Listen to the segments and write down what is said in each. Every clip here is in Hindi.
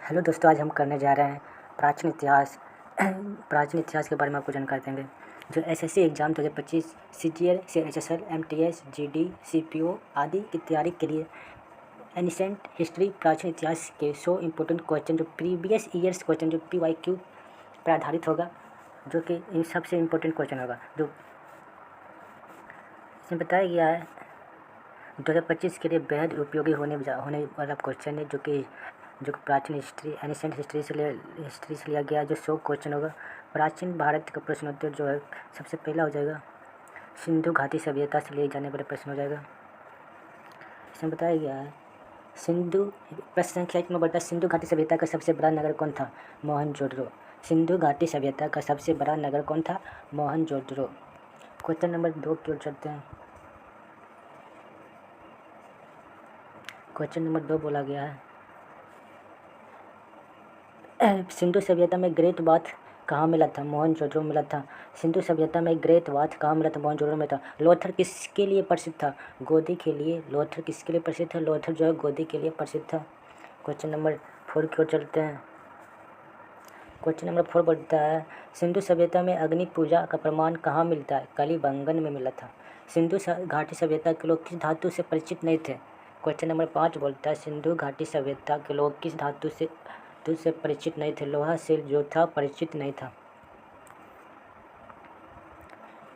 हेलो दोस्तों, आज हम करने जा रहे हैं प्राचीन इतिहास। प्राचीन इतिहास के बारे में आपको जानकारी देंगे। जो एसएससी एग्ज़ाम 2025 सीजीएल से एचएसएल एमटीएस जीडी सीपीओ आदि की तैयारी के लिए एनिसेंट हिस्ट्री प्राचीन इतिहास के 100 इम्पोर्टेंट क्वेश्चन जो प्रीवियस ईयर्स क्वेश्चन जो PYQ पर आधारित होगा, जो कि इन सबसे इम्पोर्टेंट क्वेश्चन होगा। जो इसमें बताया गया है 2025 के लिए बेहद उपयोगी होने वाला क्वेश्चन है, जो कि प्राचीन हिस्ट्री एनिसेंट हिस्ट्री से लिया गया। जो 100 क्वेश्चन होगा। प्राचीन भारत का प्रश्नोत्तर जो है सबसे पहला हो जाएगा सिंधु घाटी सभ्यता से लिए जाने वाला प्रश्न हो जाएगा। इसमें बताया गया है प्रश्न संख्या 1 में बताया सिंधु घाटी सभ्यता का सबसे बड़ा नगर कौन था? मोहनजोदड़ो। सिंधु घाटी सभ्यता का सबसे बड़ा नगर कौन था? मोहनजोदड़ो। क्वेश्चन नंबर 2 की ओर चलते हैं। क्वेश्चन नंबर 2 बोला गया है सिंधु सभ्यता में ग्रेट बाथ कहाँ मिला था? मोहनजोदड़ो मिला था। सिंधु सभ्यता में ग्रेट बाथ कहाँ मिला था? मोहनजोदड़ो में था। लोथर किसके लिए प्रसिद्ध था? गोदी के लिए। लोथर किसके लिए प्रसिद्ध था? लोथर जो है गोदी के लिए प्रसिद्ध था। क्वेश्चन नंबर 4 की ओर चलते हैं। क्वेश्चन नंबर 4 बोलता है सिंधु सभ्यता में अग्नि पूजा का प्रमाण कहाँ मिलता है? कलिबंगन में मिला था। सिंधु घाटी सभ्यता के लोग किस धातु से परिचित नहीं थे? क्वेश्चन नंबर 5 बोलता है सिंधु घाटी सभ्यता के लोग किस धातु से परिचित नहीं थे? लोहा से जो था परिचित नहीं था।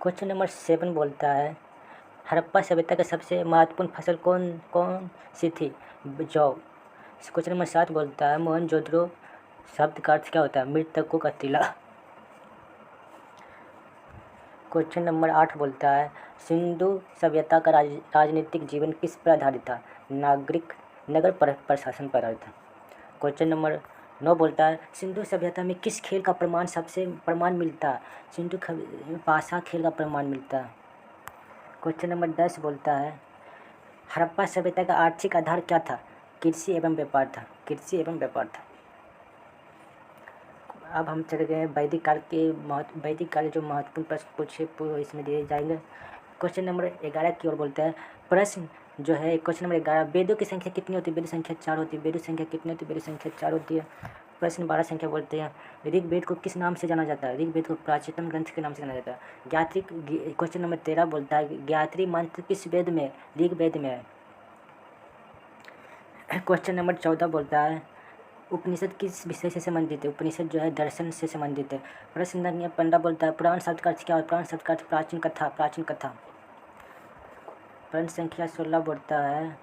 क्वेश्चन नंबर 7 बोलता है हड़प्पा सभ्यता का सबसे महत्वपूर्ण फसल कौन सी थी? जौ। क्वेश्चन नंबर 7 बोलता है मोहनजोदड़ो शब्द का अर्थ क्या होता है? मृतकों का टीला। क्वेश्चन नंबर 8 बोलता है सिंधु सभ्यता का राजनीतिक जीवन किस पर आधारित था? नगर प्रशासन पर आधारित था। क्वेश्चन नंबर 9 बोलता है सिंधु सभ्यता में किस खेल का प्रमाण मिलता है? सिंधु पासा खेल का प्रमाण मिलता है। क्वेश्चन नंबर 10 बोलता है हड़प्पा सभ्यता का आर्थिक आधार क्या था? कृषि एवं व्यापार था। कृषि एवं व्यापार था। अब हम चले गए वैदिक काल जो महत्वपूर्ण प्रश्न पूछे इसमें दिए जाएंगे। क्वेश्चन नंबर 11 की ओर बोलता है प्रश्न जो है क्वेश्चन नंबर 11 वेदों की संख्या कितनी होती है? वेद संख्या 4 होती है। वेद संख्या कितनी होती है? वेद संख्या 4 होती है। प्रश्न 12 संख्या बोलते हैं ऋग्वेद को किस नाम से जाना जाता है? ऋग्वेद को प्राचीनतम ग्रंथ के नाम से जाना जाता है। क्वेश्चन नंबर 13 बोलता है गायत्री मंत्र किस वेद में? ऋग्वेद में है। क्वेश्चन नंबर 14 बोलता है उपनिषद किस विषय से संबंधित है? उपनिषद जो है दर्शन से संबंधित है। प्रश्न नंबर 15 बोलता है पुराण शब्द का अर्थ क्या है? पुराण शब्द का अर्थ प्राचीन कथा। प्राचीन कथा। प्रश्न संख्या 16 बोलता है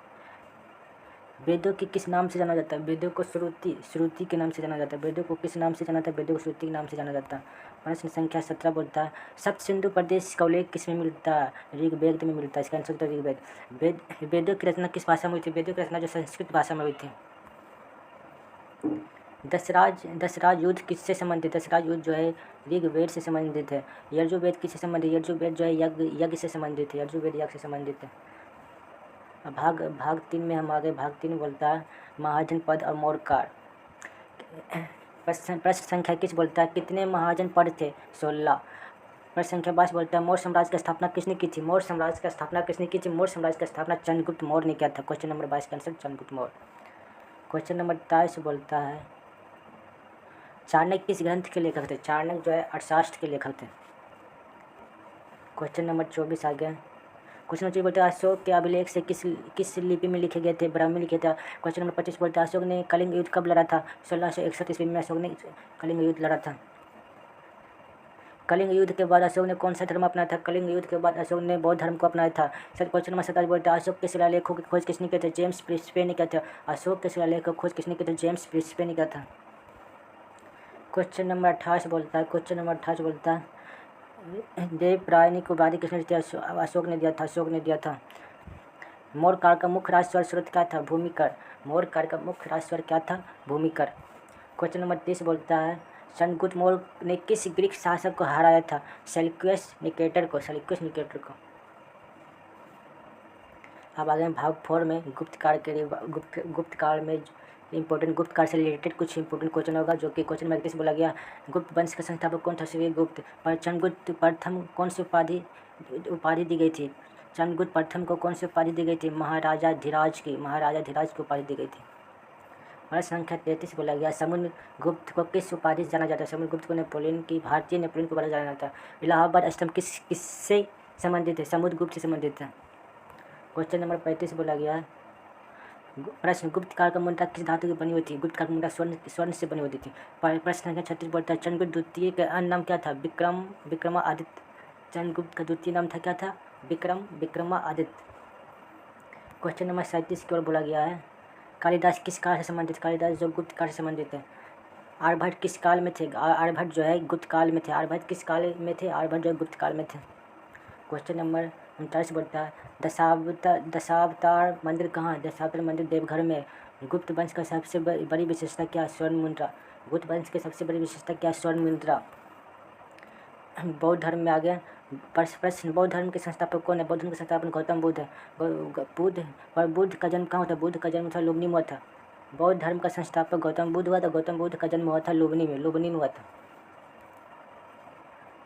वेदों की किस नाम से जाना जाता है? वेदों को श्रुति के नाम से जाना जाता है। वेदों को किस नाम से जाना जाता है? वेदों को श्रुति के नाम से जाना जाता है। प्रश्न संख्या 17 बोलता है सप्त सिंधु प्रदेश का उल्लेख किस में मिलता है? ऋग्वेद में मिलता है। इसका आंसर होता है ऋग्वेद। वेदों की रचना किस भाषा में हुई थी? वेदों की रचना जो संस्कृत भाषा में हुई थी। दशराज युद्ध किससे संबंधित है? दशराज युद्ध जो है ऋग्वेद से संबंधित है। यजुर्वेद किससे संबंधित है? यजुर्वेद जो है यज्ञ से संबंधित है। यजुर्वेद यज्ञ से संबंधित है। भाग 3 में हम आगे भाग 3 बोलता है महाजन पद और मौर्यकाल। प्रश्न संख्या 21 बोलता है कितने महाजन पद थे? 16। प्रश्न संख्या 22 बोलता है मौर्य साम्राज्य की स्थापना किसने की थी? मौर्य साम्राज्य की स्थापना किसने की थी? मौर्य साम्राज्य की स्थापना चंद्रगुप्त मौर्य ने किया था। क्वेश्चन नंबर 22 का answer Chandragupta Maurya. Question number 23 बोलता है चाणक्य किस ग्रंथ के लेखक थे? चाणक्य जो है अर्थशास्त्र के लेखक थे। क्वेश्चन नंबर 24 आ गया। क्वेश्चन नंबर 24 बोलता है अशोक के अभिलेख से किस लिपि में लिखे गए थे? ब्राह्मी लिखे था। क्वेश्चन नंबर 25 बोलता है अशोक ने कलिंग युद्ध कब लड़ा था? 1661 ईस्वी में अशोक ने कलिंग युद्ध लड़ा था। कलिंग युद्ध के बाद अशोक ने कौन सा धर्म अपनाया था? कलिंग युद्ध के बाद अशोक ने बौद्ध धर्म को अपनाया था। सर क्वेश्चन नंबर 27 बोलता है अशोक के शिलालेखों की खोज किसने की थी? जेम्स प्रिंसपे ने किया था। अशोक के शिलालेखों की खोज किसने की थी? जेम्स प्रिंसपे ने किया था। क्वेश्चन नंबर 28 बोलता है देवप्रायणी को उपाधि किसने दिया? अशोक ने दिया था। अशोक ने दिया था। मौर्य काल का मुख्य राजस्व स्रोत क्या था? भूमिकर। मौर्य काल का मुख्य राजस्व क्या था? भूमिकर। क्वेश्चन नंबर 30 बोलता है चंद्रगुप्त मौर्य ने किस ग्रीक शासक को हराया था? सेल्यूकस निकेटर को। अब आगे भाग 4 में गुप्त काल में इंपॉर्टेंट गुप्त काल से रिलेटेड कुछ इंपॉर्टेंट क्वेश्चन होगा, जो कि क्वेश्चन नंबर 31 बोला गया गुप्त वंश का संस्थापक कौन था? श्रीगुप्त। पर चंद्रगुप्त प्रथम कौन सी उपाधि दी गई थी? चंद्रगुप्त प्रथम को कौन सी उपाधि दी गई थी? महाराजा धीराज की उपाधि दी गई थी। प्रश्न संख्या 33 बोला गया, समुद्रगुप्त को किस उपाधि से जाना जाता है? समुद्रगुप्त को नेपोलियन की भारतीय नेपोलियन को बोला जाना जाता है। इलाहाबाद स्तंभ किससे संबंधित है? समुद्रगुप्त से संबंधित है। क्वेश्चन नंबर 35 बोला गया, प्रश्न गुप्त काल का मुद्रा किस धातु की बनी हुई थी? गुप्त काल की मुद्रा स्वर्ण से बनी होती थी। प्रश्न संख्या 36 बोलता है, चंद्रगुप्त द्वितीय का अन्य नाम क्या था? विक्रमादित्य। चंद्रगुप्त का द्वितीय नाम था क्या था? विक्रमादित्य। क्वेश्चन नंबर 37 की ओर बोला गया है, कालिदास किस काल से संबंधित? कालिदास जो गुप्त काल से संबंधित है। आर्यभट्ट किस काल में थे? आर्यभट्ट जो है गुप्त काल में थे। आर्यभट्ट किस काल में थे? आर्यभट्ट जो है गुप्त काल में थे। क्वेश्चन नंबर 39 बोलता है, दशावतार मंदिर कहाँ है? दशावतार मंदिर देवघर में। गुप्त वंश का सबसे बड़ी विशेषता क्या है? स्वर्ण मुद्रा। गुप्त वंश की सबसे बड़ी विशेषता क्या है? स्वर्ण मुद्रा। बौद्ध धर्म में आ गया प्रश्न, बौद्ध धर्म के संस्थापक कौन है? बौद्ध धर्म के संस्थापक गौतम बुद्ध है। बुद्ध का जन्म कहाँ होता है? बुद्ध का जन्म था लुम्बिनी में हुआ था। बौद्ध धर्म का संस्थापक गौतम बुद्ध हुआ था। गौतम बुद्ध का जन्म हुआ था लुम्बिनी में हुआ था।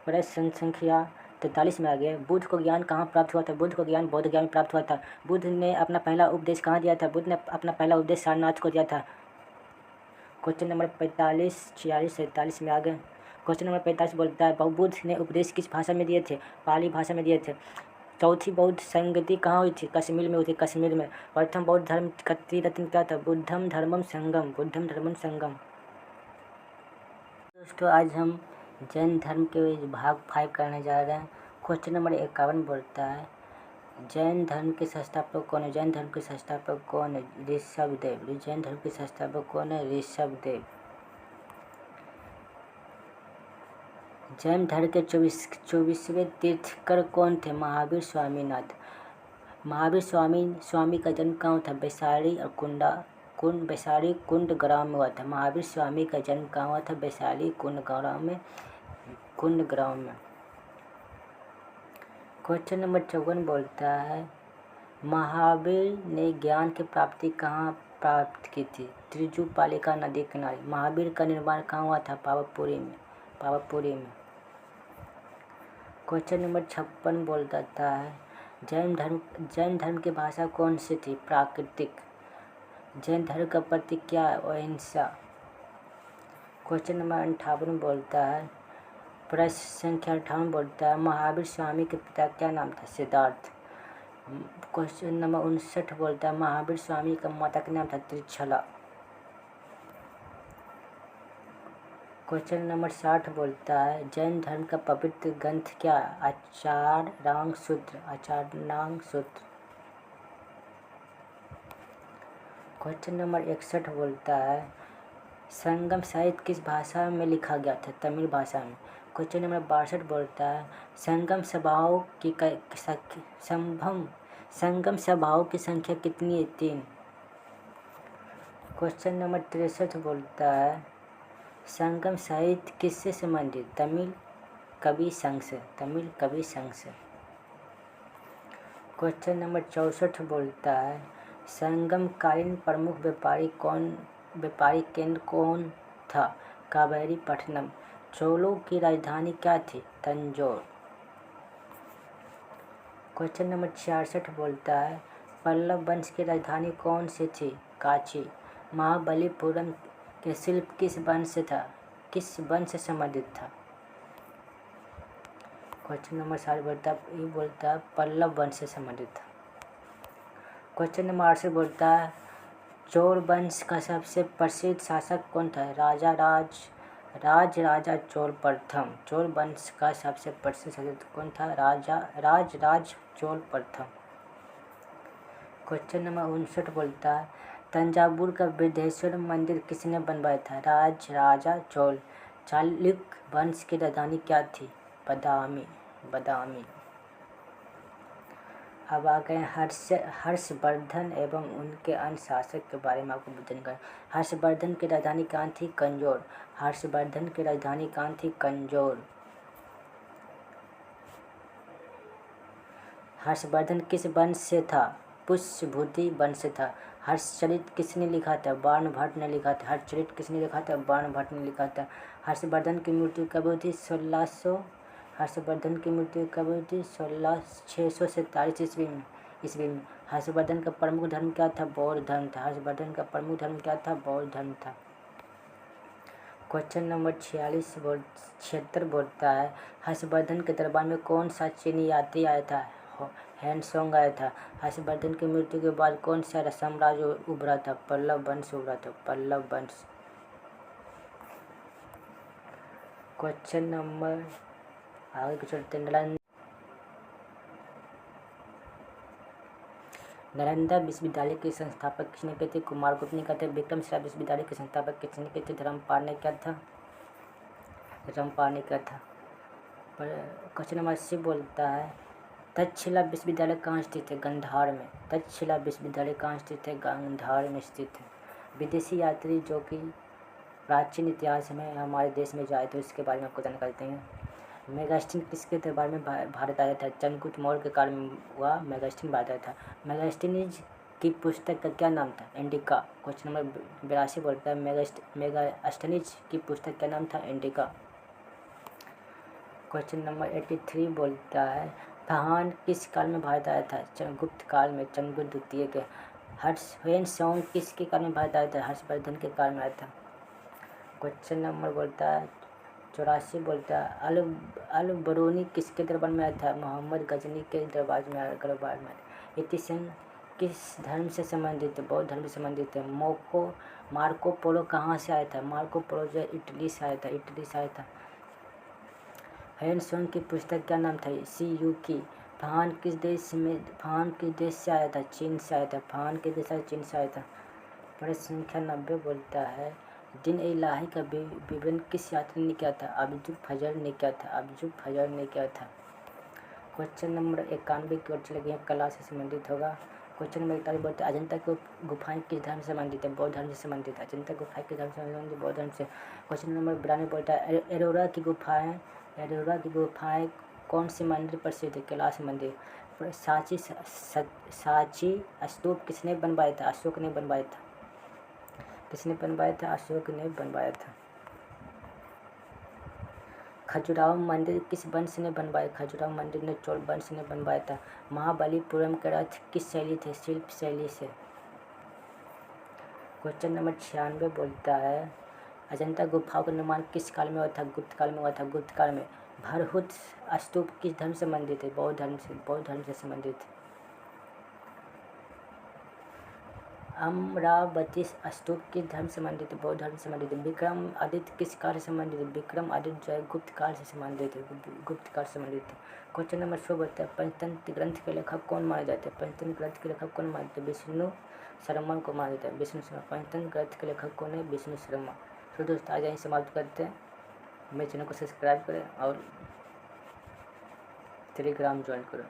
प्रश्न संख्या 43 में आ गया, बुद्ध को ज्ञान कहाँ प्राप्त हुआ था? बुद्ध को ज्ञान बौद्ध ज्ञान प्राप्त हुआ था। बुद्ध ने अपना पहला उपदेश कहाँ दिया था? बुद्ध ने अपना पहला उपदेश सारनाथ को दिया था। क्वेश्चन नंबर 45, 46, 47 में आ गए। क्वेश्चन नंबर 45 बोलता है, बुद्ध ने उपदेश किस भाषा में दिए थे? पाली भाषा में दिए थे। चौथी बौद्ध संगति कहाँ हुई थी? कश्मीर में हुई थी। कश्मीर में। प्रथम बौद्ध धर्म का त्रिरत्न क्या था? बुद्धम धर्मम संगम। दोस्तों आज हम जैन धर्म के भाग 5 करने जा रहे हैं। क्वेश्चन नंबर 51 बोलता है, जैन धर्म के संस्थापक कौन है? जैन धर्म के संस्थापक कौन है? ऋषभदेव। जैन धर्म के संस्थापक कौन है? ऋषभदेव। जैन धर्म के 24वें तीर्थकर कौन थे? महावीर स्वामीनाथ। महावीर स्वामी का जन्म कहाँ था? वैशाली और वैशाली कुंड ग्राम में हुआ था। महावीर स्वामी का जन्म कहाँ हुआ था? वैशाली कुंड ग्राम में। क्वेश्चन नंबर 54 बोलता है, महावीर ने ज्ञान की प्राप्ति कहाँ प्राप्त की थी? त्रिजुपालिका नदी किनारे। महावीर का निर्माण कहाँ हुआ था? पावापुरी में। क्वेश्चन नंबर 56 बोलता है, जैन धर्म की भाषा कौन सी थी? प्राकृतिक। जैन धर्म का प्रतीक क्या है? अहिंसा। क्वेश्चन नंबर 58 बोलता है, प्रश्न संख्या 58 बोलता है, महावीर स्वामी के पिता क्या नाम था? सिद्धार्थ। क्वेश्चन नंबर 59 बोलता है, महावीर स्वामी का माता का नाम था? त्रिछला। क्वेश्चन नंबर 60 बोलता है, जैन धर्म का पवित्र ग्रंथ क्या है? आचार्याण सूत्र। क्वेश्चन नंबर 61 बोलता है, संगम साहित्य किस भाषा में लिखा गया था? तमिल भाषा में। क्वेश्चन नंबर 62 बोलता है, संगम सभाओं की संख्या कितनी है? 3। क्वेश्चन नंबर 63 बोलता है, संगम साहित्य किससे संबंधित? तमिल कवि संघ से। क्वेश्चन नंबर 64 बोलता है, संगमकालीन प्रमुख व्यापारी केंद्र कौन था? कावेरीपट्टनम। चोलों की राजधानी क्या थी? तंजौर। क्वेश्चन नंबर 66 बोलता है, पल्लव वंश की राजधानी कौन सी थी? कांची। महाबलीपुरम के शिल्प किस वंश से संबंधित था? क्वेश्चन नंबर 60 बोलता है पल्लव वंश से संबंधित था। क्वेश्चन नंबर 68 बोलता है, चोल वंश का सबसे प्रसिद्ध शासक कौन था? राजा चोल प्रथम। चोल वंश का सबसे प्रसिद्ध शासक कौन था? राज चोल प्रथम। क्वेश्चन नंबर 59 बोलता है, तंजावुर का बृहदेश्वर मंदिर किसने बनवाया था? राजा चोल। चालुक्य वंश की राजधानी क्या थी? बदामी। अब आ गए हर्षवर्धन एवं उनके अन्य शासक के बारे में आपको बताएंगे। हर्षवर्धन की राजधानी कहाँ थी? कंजौर। हर्षवर्धन किस वंश से था? पुष्यभूति वंश से था। हर्षचरित किसने लिखा था? बाणभट्ट ने लिखा था। हर्षवर्धन की मृत्यु कब हुई थी? 1647 ईस्वी में। हर्षवर्धन का प्रमुख धर्म क्या था? बौद्ध धर्म था। हर्षवर्धन का प्रमुख धर्म क्या था? बौद्ध धर्म था। क्वेश्चन नंबर 76 बोलता है हर्षवर्धन के दरबार में कौन सा चीनी यात्री आया था? हैंडसोंग आया था। हर्षवर्धन की मृत्यु के बाद कौन सा साम्राज्य उभरा था? पल्लव वंश उभरा था। पल्लव वंश। क्वेश्चन नंबर आगे को चलते नालंदा विश्वविद्यालय के संस्थापक किसने कहे थे? कुमारगुप्त ने कहा था। विक्रमशिला विश्वविद्यालय के संस्थापक किसने कहे थे? धर्मपाल ने क्या था? धर्मपाल ने क्या था? क्वेश्चन नंबर 80 बोलता है तक्षशिला विश्वविद्यालय कहाँ स्थित है? गांधार में। तक्षशिला विश्वविद्यालय कहाँ स्थित है? गांधार में स्थित है। विदेशी यात्री जो कि प्राचीन इतिहास में हमारे देश में जाए थे उसके बारे में आपको जानकारी देते हैं। मेगास्टीन किसके दरबार में भारत आया था? चंद्रगुप्त मौर्य के काल में हुआ मेगास्टीन भारत आया था। मेगास्टीनिज की पुस्तक का क्या नाम था? इंडिका। क्वेश्चन नंबर 82 बोलता है मेगास्टीनिज की पुस्तक क्या नाम था? इंडिका। क्वेश्चन नंबर 83 बोलता है फहान किस काल में भारत आया था? गुप्त काल में, चंद्रगुप्त द्वितीय के। ह्वेनसांग किसके काल में भारत आया था? हर्षवर्धन के काल में आया था। क्वेश्चन नंबर बोलता है 84 बोलता है अल बरूनी किसके दरबार में आया था? मोहम्मद गजनी के दरबार में आया। इतिसन किस धर्म से संबंधित है? बौद्ध धर्म से संबंधित है। मार्को पोलो कहाँ से आया था? मार्को पोलो जो इटली से आया था। ह्वेनसांग की पुस्तक क्या नाम था? CU की। फहान किस देश से आया था? चीन से आया था। चीन से आया था। प्रश्न संख्या 90 बोलता है दिन इलाही का विवरण किस यात्री ने किया था? अब्दुल फजर ने किया था। क्वेश्चन नंबर 91 की ओर चले गए, कला से संबंधित होगा। क्वेश्चन नंबर 41 बोलते हैं अजंता की गुफाएं किस धर्म से संबंधित है? बौद्ध धर्म से संबंधित है। अजंता गुफाएं किस धर्म से संबंधित? बौद्ध धर्म से। क्वेश्चन नंबर 92 बोलता है एलोरा की गुफाएं कौन से मंदिर प्रसिद्ध है? कैलाश मंदिर। सांची स्तूप किसने बनवाया था? अशोक ने बनवाया था। अशोक ने बनवाया था। खजुराहो मंदिर किस वंश ने बनवाया? खजुराहो मंदिर ने चोल वंश ने बनवाया था। महाबलीपुरम के रथ किस शैली थे? शिल्प शैली से। क्वेश्चन नंबर 96 बोलता है अजंता गुफाओं का निर्माण किस काल में हुआ था? गुप्त काल में हुआ था। गुप्त काल में। भरहुत स्तूप किस धर्म से संबंधित है? बौद्ध धर्म से संबंधित है। अमरावती स्तूप किस धर्म से संबंधित है? बौद्ध धर्म से संबंधित है। विक्रमादित्य किस काल से संबंधित है? विक्रमादित्य जो है गुप्त काल से संबंधित है। क्वेश्चन नंबर 100 बोलता है पंचतंत्र ग्रंथ के लेखक कौन माने जाते हैं? पंचतंत्र ग्रंथ के लेखक कौन माने जाते हैं? विष्णु शर्मा को माना जाता है। पंचतंत्र ग्रंथ के लेखक कौन है? विष्णु शर्मा। तो दोस्तों आज यहीं समाप्त करते हैं। मेरे चैनल को सब्सक्राइब करें और टेलीग्राम ज्वाइन करें।